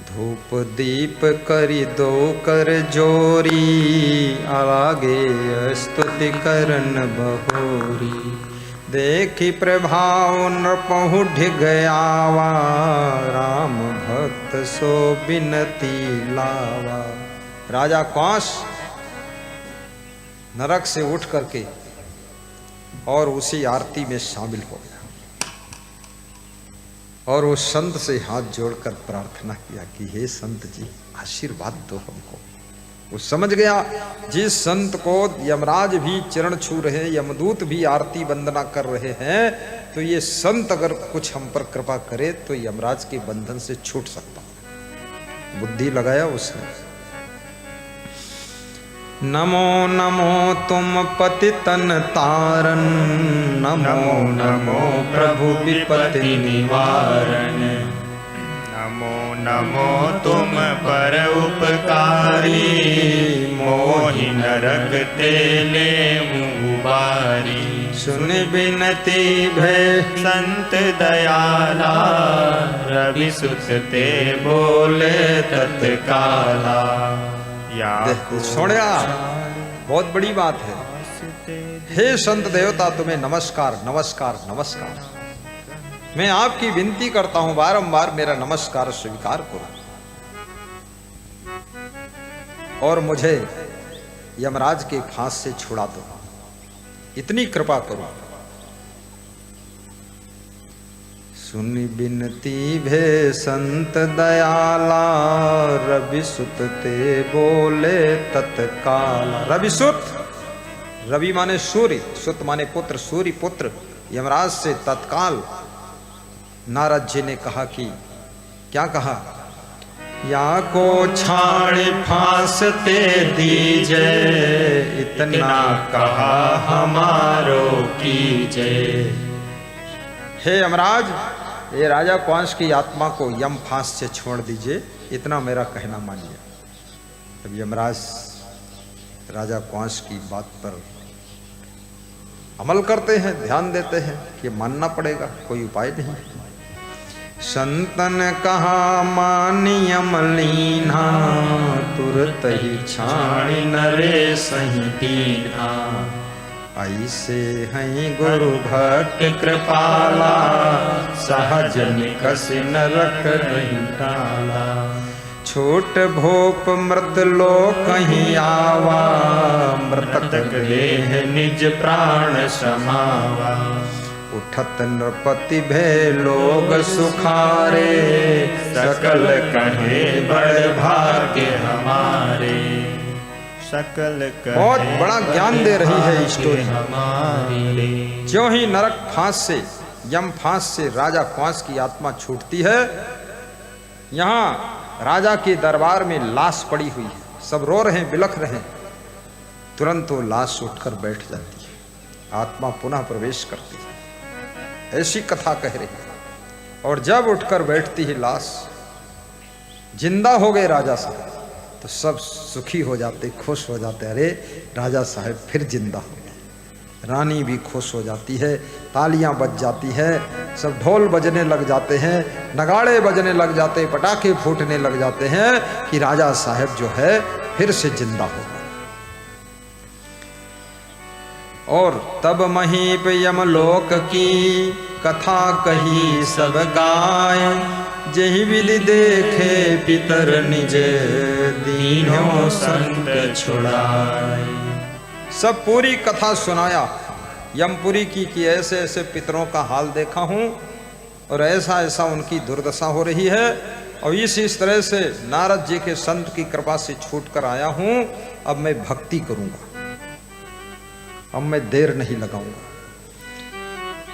धूप दीप करी दो कर जोरी, आगे स्तुति करन बहोरी। देखी प्रभाव नृपहु ढिगयावा, राम भक्त सो बिनती लावा। राजा कंस नरक से उठ करके और उसी आरती में शामिल हो गया और उस संत से हाथ जोड़कर प्रार्थना किया कि हे संत जी आशीर्वाद दो हमको। वो समझ गया जिस संत को यमराज भी चरण छू रहे, यमदूत भी आरती वंदना कर रहे हैं, तो ये संत अगर कुछ हम पर कृपा करे तो यमराज के बंधन से छूट सकता। बुद्धि लगाया उसने। नमो नमो तुम पतितन तारन, नमो नमो प्रभु विपत्ति निवारण। नमो नमो तुम पर उपकारी, मोहि नरक ते लेहु उबारी। सुन बिनती भय संत दयाला, रवि सुत ते बोले तत्काला। सोनिया बहुत बड़ी बात है। हे संत देवता तुम्हें नमस्कार नमस्कार नमस्कार। मैं आपकी विनती करता हूं बारंबार मेरा नमस्कार स्वीकार करो और मुझे यमराज के फांस से छुड़ा दो, इतनी कृपा करो। सुन बिनती भे संत दयाला, रवि सुत ते बोले तत्काल। रवि सुत, रवि माने सूर्य, सुत माने पुत्र, सूर्य पुत्र यमराज से तत्काल नारद जी ने कहा कि क्या कहा? या को छाड़ फांस ते दीजे, इतना कहा हमारो कीजे। हे यमराज, ये राजा कंस की आत्मा को यम फांस से छोड़ दीजिए, इतना मेरा कहना मानिए। अब यमराज राजा कंस की बात पर अमल करते हैं, ध्यान देते हैं कि मानना पड़ेगा, कोई उपाय नहीं। संतन कहा मानियम लीना, तुरत ही छाणी नरे सही दीना। ऐसे हैं गुरु भक्त कृपाला, सहज निकस नरक नहीं टाला। छोट भोप मृत लो कहीं आवा, मृतक देह निज प्राण समावा। उठत नृपति भे लोग सुखारे, सकल कहे बड़ भाग्य हमारे। सकल बहुत बड़ा ज्ञान दे रही है स्टोरी। ज्यों ही नरक फांस से, यम फांस से राजा कंस की आत्मा छूटती है, यहाँ राजा के दरबार में लाश पड़ी हुई है, सब रो रहे हैं, बिलख रहे हैं। तुरंत वो लाश उठकर बैठ जाती है, आत्मा पुनः प्रवेश करती है, ऐसी कथा कह रही है। और जब उठकर बैठती है लाश, जिंदा हो गए राजा साहब, तो सब सुखी हो जाते, खुश हो जाते, अरे राजा साहब फिर जिंदा हो गए। रानी भी खुश हो जाती है, तालियां बज जाती है, सब ढोल बजने लग जाते हैं, नगाड़े बजने लग जाते, पटाखे फूटने लग जाते हैं कि राजा साहब जो है फिर से जिंदा हो गए। और तब महीप यमलोक की कथा कही सब गाय, जही विधि देखे पितर निज, दीनों संत छुड़ाए। सब पूरी कथा सुनाया यमपुरी की कि ऐसे ऐसे पितरों का हाल देखा हूं और ऐसा ऐसा उनकी दुर्दशा हो रही है, और इस तरह से नारद जी के संत की कृपा से छूट कर आया हूं। अब मैं भक्ति करूंगा, अब मैं देर नहीं लगाऊंगा।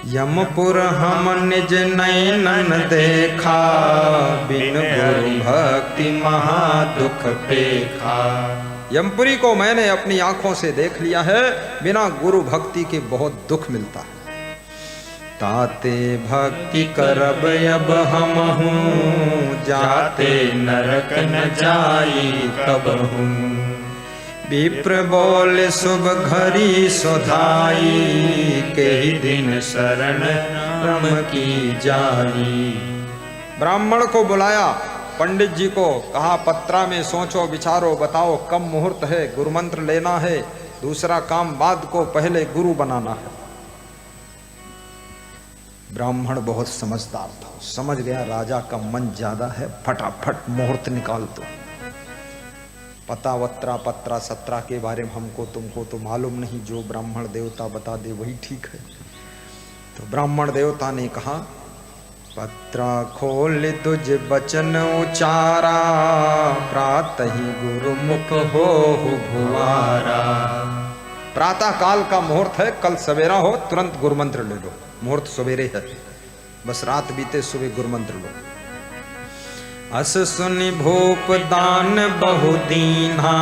यमपुर हम निज नैनन देखा, बिन गुरु भक्ति महा दुख पेखा। यमपुरी को मैंने अपनी आंखों से देख लिया है, बिना गुरु भक्ति के बहुत दुख मिलता है। ताते भक्ति करब अब हम हूँ, जाते नरक न जाई कब हूँ। विप्र बोल शुभ घड़ी सुधाई, के ही दिन शरण रम की जाई। ब्राह्मण को बुलाया पंडित जी को कहा पत्रा में सोचो विचारो बताओ कब मुहूर्त है, गुरु मंत्र लेना है, दूसरा काम बाद को, पहले गुरु बनाना है। ब्राह्मण बहुत समझदार था, समझ गया राजा का मन ज्यादा है, फटाफट मुहूर्त निकाल दो। पता वत्रा पत्रा सत्रा के बारे में हमको तुमको तो मालूम नहीं, जो ब्राह्मण देवता बता दे वही ठीक है। तो ब्राह्मण देवता ने कहा पत्रा खोल तुझ बचन उचारा, प्रातः ही गुरुमुख हो भुआरा। प्रातः काल का मुहूर्त है, कल सवेरा हो तुरंत गुरु मंत्र ले लो। मुहूर्त सवेरे है, बस रात बीते सुबह गुरु मंत्र लो। अस सुनि भूप दान बहु दीन्हा,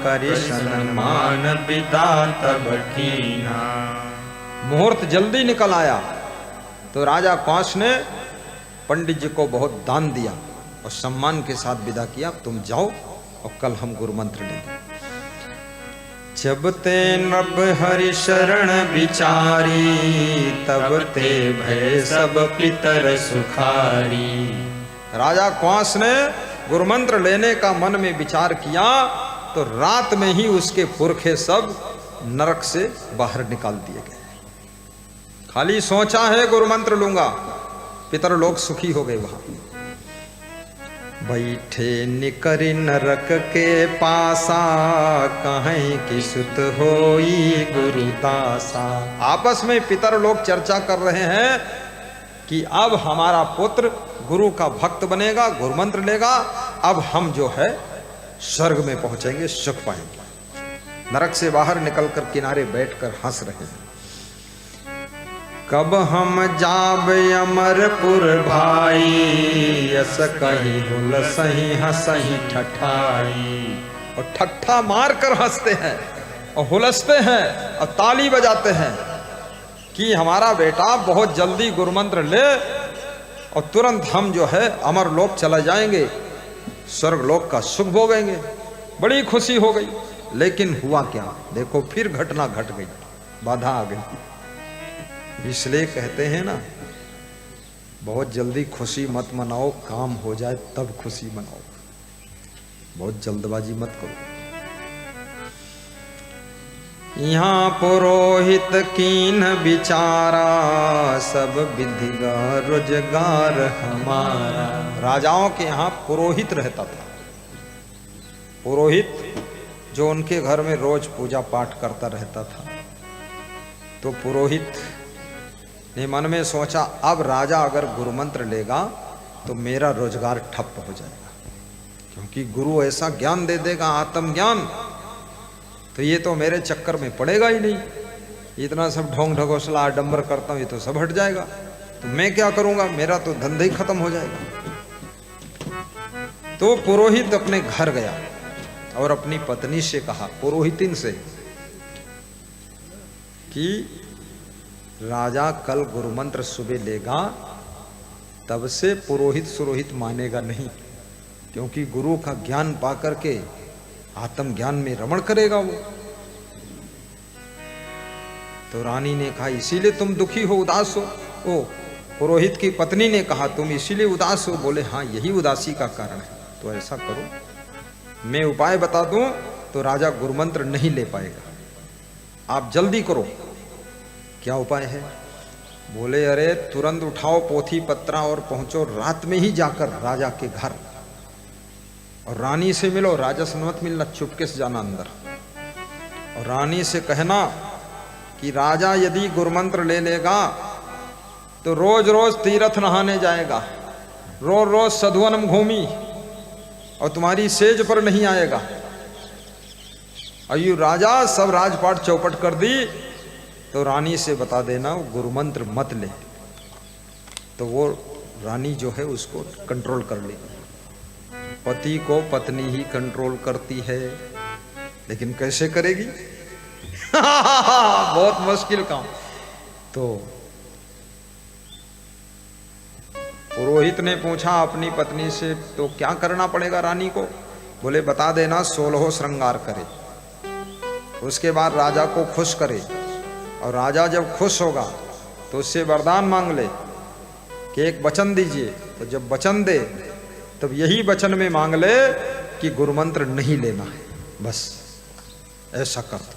करि सन्मान विदा तब कीन्हा। मुहूर्त जल्दी निकल आया तो राजा कंस ने पंडित जी को बहुत दान दिया और सम्मान के साथ विदा किया, तुम जाओ और कल हम गुरु मंत्र लेंगे। जब ते नभ हरि शरण विचारी, तब ते भय सब पितर सुखारी। राजा कंस ने गुरु मंत्र लेने का मन में विचार किया तो रात में ही उसके पुरखे सब नरक से बाहर निकाल दिए गए। खाली सोचा है गुरु मंत्र लूंगा, पितर लोग सुखी हो गए। वहां बैठे निकरि नरक के पासा, कहीं की सुत होई गुरुदासा। आपस में पितर लोग चर्चा कर रहे हैं कि अब हमारा पुत्र गुरु का भक्त बनेगा, गुरु मंत्र लेगा, अब हम जो है स्वर्ग में पहुंचेंगे, सुख पाएंगे। नरक से बाहर निकलकर किनारे बैठकर हंस रहे हैं। कब हम जाब अमरपुर भाई, यस कही हुल सही हसही ठठाई। और ठट्ठा मार कर हंसते हैं और हुलसते हैं और ताली बजाते हैं कि हमारा बेटा बहुत जल्दी गुरु मंत्र ले और तुरंत हम जो है अमर लोक चला जाएंगे, स्वर्ग लोक का सुख भोगेंगे। बड़ी खुशी हो गई। लेकिन हुआ क्या, देखो फिर घटना घट गई, बाधा आ गई। इसलिए कहते हैं ना, बहुत जल्दी खुशी मत मनाओ, काम हो जाए तब खुशी मनाओ, बहुत जल्दबाजी मत करो। यहाँ पुरोहित कीन विचारा, सब विधि का रोजगार हमारा। राजाओं के यहाँ पुरोहित रहता था। पुरोहित जो उनके घर में रोज पूजा पाठ करता रहता था। तो पुरोहित ने मन में सोचा अब राजा अगर गुरु मंत्र लेगा तो मेरा रोजगार ठप हो जाएगा, क्योंकि गुरु ऐसा ज्ञान दे देगा, आत्म ज्ञान, तो ये तो मेरे चक्कर में पड़ेगा ही नहीं। इतना सब ढोंग ढगोसला आडंबर करता हूं, ये तो सब हट जाएगा, तो मैं क्या करूंगा, मेरा तो धंधा ही खत्म हो जाएगा। तो पुरोहित अपने घर गया और अपनी पत्नी से कहा, पुरोहितिन से, कि राजा कल गुरु मंत्र सुबह लेगा, तब से पुरोहित सुरोहित मानेगा नहीं, क्योंकि गुरु का ज्ञान पाकर के आत्म ज्ञान में रमण करेगा वो। तो रानी ने कहा इसीलिए तुम दुखी हो, उदास हो। ओ पुरोहित की पत्नी ने कहा तुम इसीलिए उदास हो। बोले हाँ, यही उदासी का कारण है। तो ऐसा करो, मैं उपाय बता दूं तो राजा गुरु मंत्र नहीं ले पाएगा, आप जल्दी करो। क्या उपाय है? बोले अरे तुरंत उठाओ पोथी पत्रा और पहुंचो रात में ही जाकर राजा के घर और रानी से मिलो। राजा से मत मिलना, चुपके से जाना अंदर और रानी से कहना कि राजा यदि गुरु मंत्र ले लेगा तो रोज रोज तीर्थ नहाने जाएगा, रोज रोज सधुवनम घूमी और तुम्हारी सेज पर नहीं आएगा। अयु राजा सब राजपाट चौपट कर दी, तो रानी से बता देना गुरु मंत्र मत ले, तो वो रानी जो है उसको कंट्रोल कर लेगी। पति को पत्नी ही कंट्रोल करती है, लेकिन कैसे करेगी? बहुत मुश्किल काम। तो पुरोहित ने पूछा अपनी पत्नी से, तो क्या करना पड़ेगा रानी को? बोले बता देना 16 श्रृंगार करे, उसके बाद राजा को खुश करे, और राजा जब खुश होगा तो उससे वरदान मांग ले कि एक वचन दीजिए। तो जब वचन दे तब यही वचन में मांग ले कि गुरु मंत्र नहीं लेना है, बस ऐसा कर दो।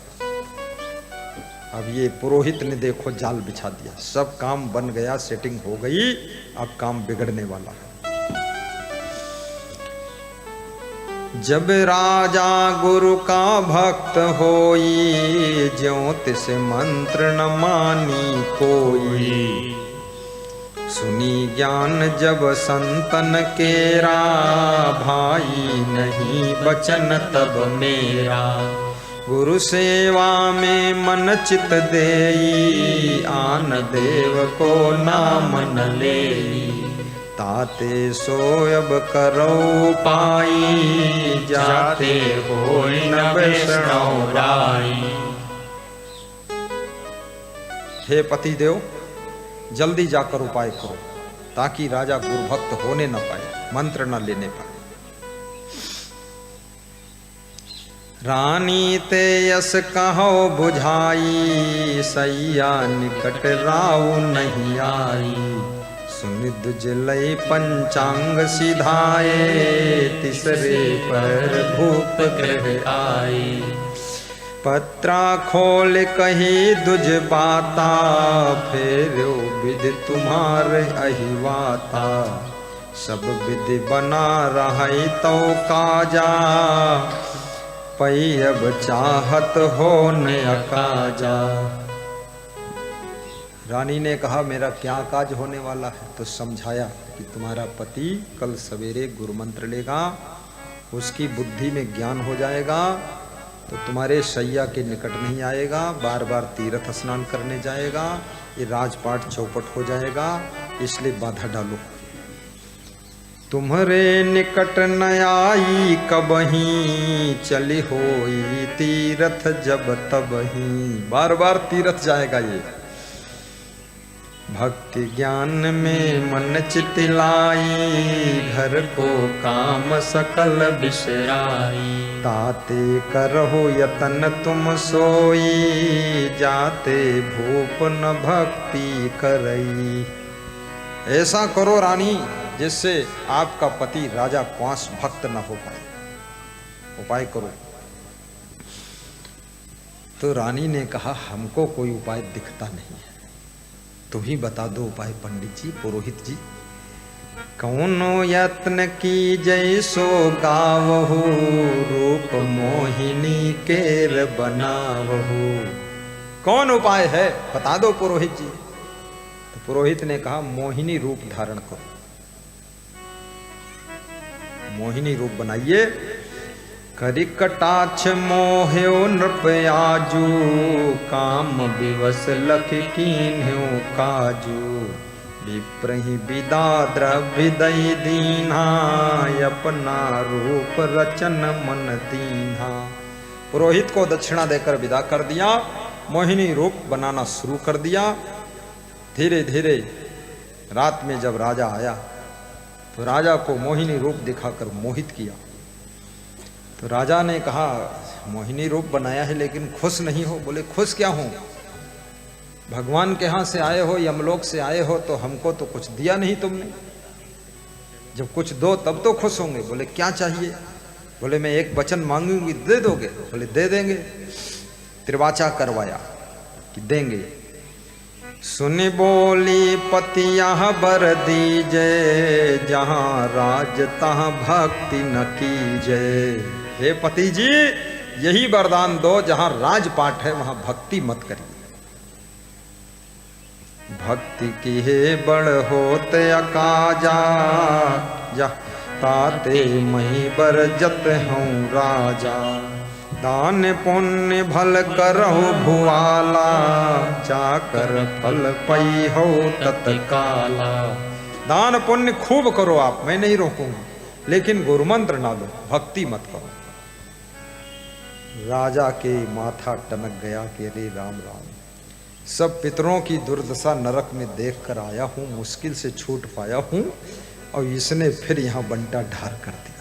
अब ये पुरोहित ने देखो जाल बिछा दिया, सब काम बन गया, सेटिंग हो गई, अब काम बिगड़ने वाला है। जब राजा गुरु का भक्त होई, ज्यों तिस मंत्र न मानी कोई। सुनी ज्ञान जब संतन केरा, भाई नहीं बचन तब मेरा। गुरु सेवा में मन चित देई, आन देव को नाम न लेई। ताते सोयब करो पाई, जाते होय न वैष्णव राई। हे पति देव, जल्दी जाकर उपाय करो, ताकि राजा गुरुभक्त होने न पाए, मंत्र न लेने पाए। रानी ते यस कहो बुझाई, सैया निकट राउ नहीं आई। सुनि दुजलई पंचांग सिधाए, तिसरे पर भूप ग्रह आई। पत्रा खोल कही दुज बाता, फेरो विधि तुम्हारे अहिवाता। सब विधि बना रही तो काजा, पई अब चाहत हो न अकाजा। रानी ने कहा मेरा क्या काज होने वाला है, तो समझाया कि तुम्हारा पति कल सवेरे गुरु मंत्र लेगा, उसकी बुद्धि में ज्ञान हो जाएगा, तो तुम्हारे शैया के निकट नहीं आएगा, बार बार तीर्थ स्नान करने जाएगा, ये राजपाट चौपट हो जाएगा, इसलिए बाधा डालो। तुम्हारे निकट न आई कबही, चली होई तीर्थ जब तबही। बार बार तीर्थ जाएगा ये। भक्ति ज्ञान में मन चितिलाई, घर को काम सकल बिसराई। ताते करहो यतन तुम सोई, जाते भूप न भक्ति करई। ऐसा करो रानी, जिससे आपका पति राजा क्वांस भक्त न हो पाए, उपाय करो। तो रानी ने कहा हमको कोई उपाय दिखता नहीं है, तुम ही बता दो उपाय पंडित जी, पुरोहित जी। कौनो यत्न की जैसो गावहु, रूप मोहिनी केर बनावहु। कौन उपाय है बता दो पुरोहित जी। तो पुरोहित ने कहा मोहिनी रूप धारण करो, मोहिनी रूप बनाइए। करि कटाक्ष मोह्यो नृपयाजू, काम विवश लख कीन्ह्यो काजू। विप्रहि विदा द्रव्य दई दीन्हा, अपना रूप रचन मन दीन्हा। पुरोहित को दक्षिणा देकर विदा कर दिया, मोहिनी रूप बनाना शुरू कर दिया। धीरे धीरे रात में जब राजा आया, तो राजा को मोहिनी रूप दिखाकर मोहित किया। तो राजा ने कहा मोहिनी रूप बनाया है लेकिन खुश नहीं हो। बोले खुश क्या हूं, भगवान के यहां से आए हो, यमलोक से आए हो, तो हमको तो कुछ दिया नहीं तुमने, जब कुछ दो तब तो खुश होंगे। बोले क्या चाहिए। बोले मैं एक वचन मांगूंगी, दे दोगे। बोले दे देंगे। त्रिवाचा करवाया कि देंगे। सुनि बोली पतिया बर दीजे, जहां राज तहां भक्ति न कीजे। हे पति जी, यही वरदान दो, जहां राजपाट है वहां भक्ति मत करिए। भक्ति की हे बड़ होते अकाजा, जा ताते मही बर जत हूँ राजा। दान पुण्य भल करहु भुआला, जाकर फल पई हो तत्काला। दान पुण्य खूब करो आप, मैं नहीं रोकूंगा, लेकिन गुरुमंत्र ना लो, भक्ति मत करो। राजा के माथा टनक गया कि अरे राम राम, सब पितरों की दुर्दशा नरक में देख कर आया हूं, मुश्किल से छूट पाया हूं, और इसने फिर यहां बंटा ढार कर दिया।